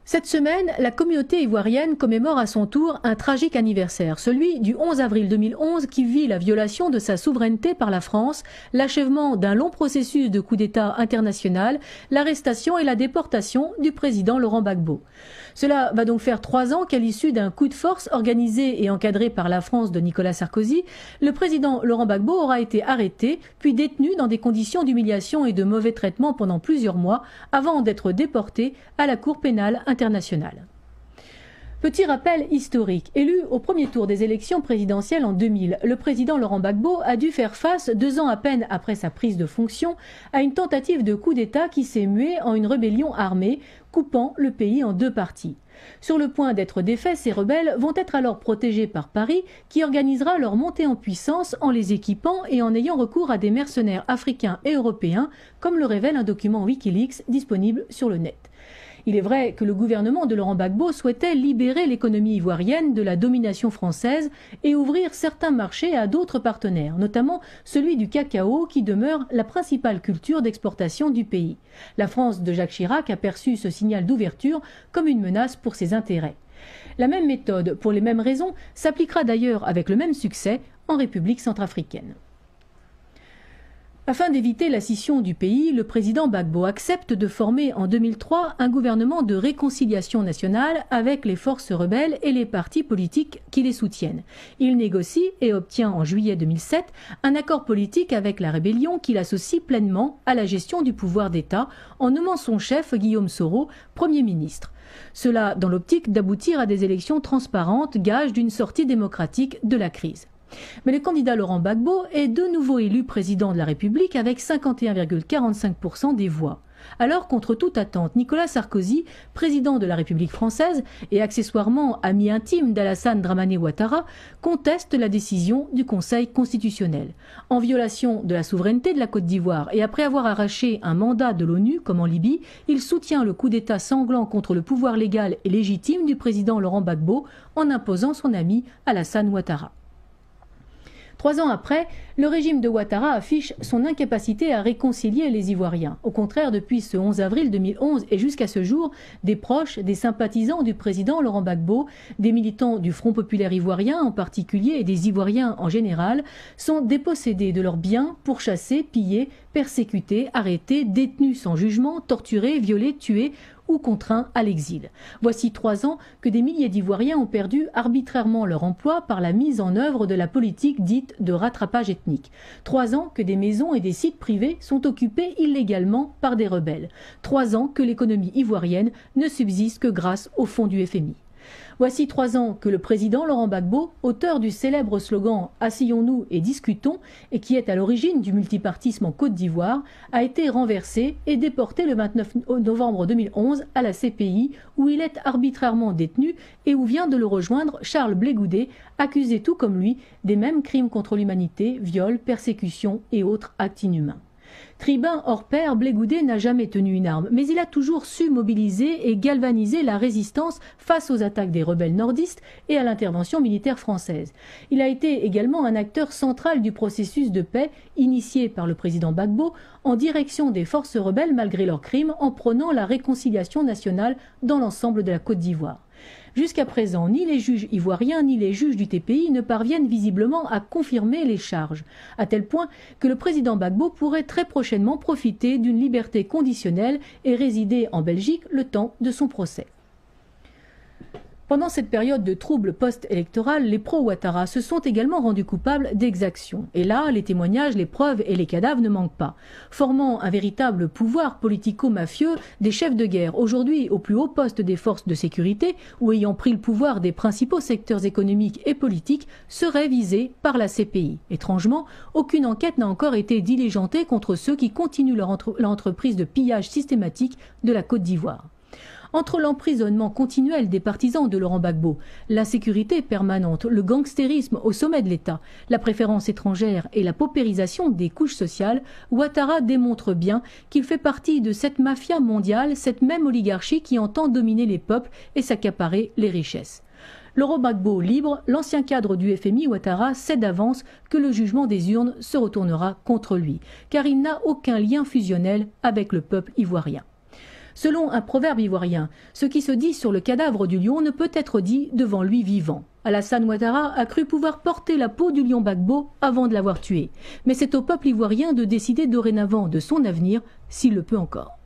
Cette semaine, la communauté ivoirienne commémore à son tour un tragique anniversaire, celui du 11 avril 2011 qui vit la violation de sa souveraineté par la France, l'achèvement d'un long processus de coup d'État international, l'arrestation et la déportation du président Laurent Gbagbo. Cela va donc faire 3 ans qu'à l'issue d'un coup de force organisé et encadré par la France de Nicolas Sarkozy, le président Laurent Gbagbo aura été arrêté, puis détenu dans des conditions d'humiliation et de mauvais traitement pendant plusieurs mois, avant d'être déporté à la Cour pénale internationale. Petit rappel historique. Élu au premier tour des élections présidentielles en 2000, le président Laurent Gbagbo a dû faire face, 2 ans à peine après sa prise de fonction, à une tentative de coup d'État qui s'est muée en une rébellion armée, coupant le pays en 2 parties. Sur le point d'être défaits, ces rebelles vont être alors protégés par Paris, qui organisera leur montée en puissance en les équipant et en ayant recours à des mercenaires africains et européens, comme le révèle un document Wikileaks disponible sur le net. Il est vrai que le gouvernement de Laurent Gbagbo souhaitait libérer l'économie ivoirienne de la domination française et ouvrir certains marchés à d'autres partenaires, notamment celui du cacao qui demeure la principale culture d'exportation du pays. La France de Jacques Chirac a perçu ce signal d'ouverture comme une menace pour ses intérêts. La même méthode, pour les mêmes raisons, s'appliquera d'ailleurs avec le même succès en République centrafricaine. Afin d'éviter la scission du pays, le président Gbagbo accepte de former en 2003 un gouvernement de réconciliation nationale avec les forces rebelles et les partis politiques qui les soutiennent. Il négocie et obtient en juillet 2007 un accord politique avec la rébellion qui l'associe pleinement à la gestion du pouvoir d'État en nommant son chef Guillaume Soro Premier ministre. Cela dans l'optique d'aboutir à des élections transparentes, gage d'une sortie démocratique de la crise. Mais le candidat Laurent Gbagbo est de nouveau élu président de la République avec 51,45% des voix. Alors, contre toute attente, Nicolas Sarkozy, président de la République française et accessoirement ami intime d'Alassane Dramane Ouattara, conteste la décision du Conseil constitutionnel. En violation de la souveraineté de la Côte d'Ivoire et après avoir arraché un mandat de l'ONU, comme en Libye, il soutient le coup d'État sanglant contre le pouvoir légal et légitime du président Laurent Gbagbo en imposant son ami Alassane Ouattara. 3 ans après, le régime de Ouattara affiche son incapacité à réconcilier les Ivoiriens. Au contraire, depuis ce 11 avril 2011 et jusqu'à ce jour, des proches, des sympathisants du président Laurent Gbagbo, des militants du Front populaire ivoirien en particulier et des Ivoiriens en général, sont dépossédés de leurs biens, pourchassés, pillés, persécutés, arrêtés, détenus sans jugement, torturés, violés, tués ou contraints à l'exil. Voici 3 ans que des milliers d'Ivoiriens ont perdu arbitrairement leur emploi par la mise en œuvre de la politique dite de rattrapage ethnique. 3 ans que des maisons et des sites privés sont occupés illégalement par des rebelles. 3 ans que l'économie ivoirienne ne subsiste que grâce aux fonds du FMI. Voici 3 ans que le président Laurent Gbagbo, auteur du célèbre slogan « Asseyons-nous et discutons » et qui est à l'origine du multipartisme en Côte d'Ivoire, a été renversé et déporté le 29 novembre 2011 à la CPI où il est arbitrairement détenu et où vient de le rejoindre Charles Blé Goudé, accusé tout comme lui des mêmes crimes contre l'humanité, viols, persécutions et autres actes inhumains. Tribun hors pair, Blé Goudé n'a jamais tenu une arme, mais il a toujours su mobiliser et galvaniser la résistance face aux attaques des rebelles nordistes et à l'intervention militaire française. Il a été également un acteur central du processus de paix initié par le président Gbagbo en direction des forces rebelles malgré leurs crimes en prônant la réconciliation nationale dans l'ensemble de la Côte d'Ivoire. Jusqu'à présent, ni les juges ivoiriens ni les juges du TPI ne parviennent visiblement à confirmer les charges, à tel point que le président Gbagbo pourrait très prochainement profiter d'une liberté conditionnelle et résider en Belgique le temps de son procès. Pendant cette période de troubles post-électoral, les pro-Ouattara se sont également rendus coupables d'exactions. Et là, les témoignages, les preuves et les cadavres ne manquent pas. Formant un véritable pouvoir politico-mafieux, des chefs de guerre, aujourd'hui au plus haut poste des forces de sécurité ou ayant pris le pouvoir des principaux secteurs économiques et politiques, seraient visés par la CPI. Étrangement, aucune enquête n'a encore été diligentée contre ceux qui continuent leur entreprise de pillage systématique de la Côte d'Ivoire. Entre l'emprisonnement continuel des partisans de Laurent Gbagbo, l'insécurité permanente, le gangstérisme au sommet de l'État, la préférence étrangère et la paupérisation des couches sociales, Ouattara démontre bien qu'il fait partie de cette mafia mondiale, cette même oligarchie qui entend dominer les peuples et s'accaparer les richesses. Laurent Gbagbo libre, l'ancien cadre du FMI Ouattara sait d'avance que le jugement des urnes se retournera contre lui, car il n'a aucun lien fusionnel avec le peuple ivoirien. Selon un proverbe ivoirien, ce qui se dit sur le cadavre du lion ne peut être dit devant lui vivant. Alassane Ouattara a cru pouvoir porter la peau du lion Gbagbo avant de l'avoir tué. Mais c'est au peuple ivoirien de décider dorénavant de son avenir, s'il le peut encore.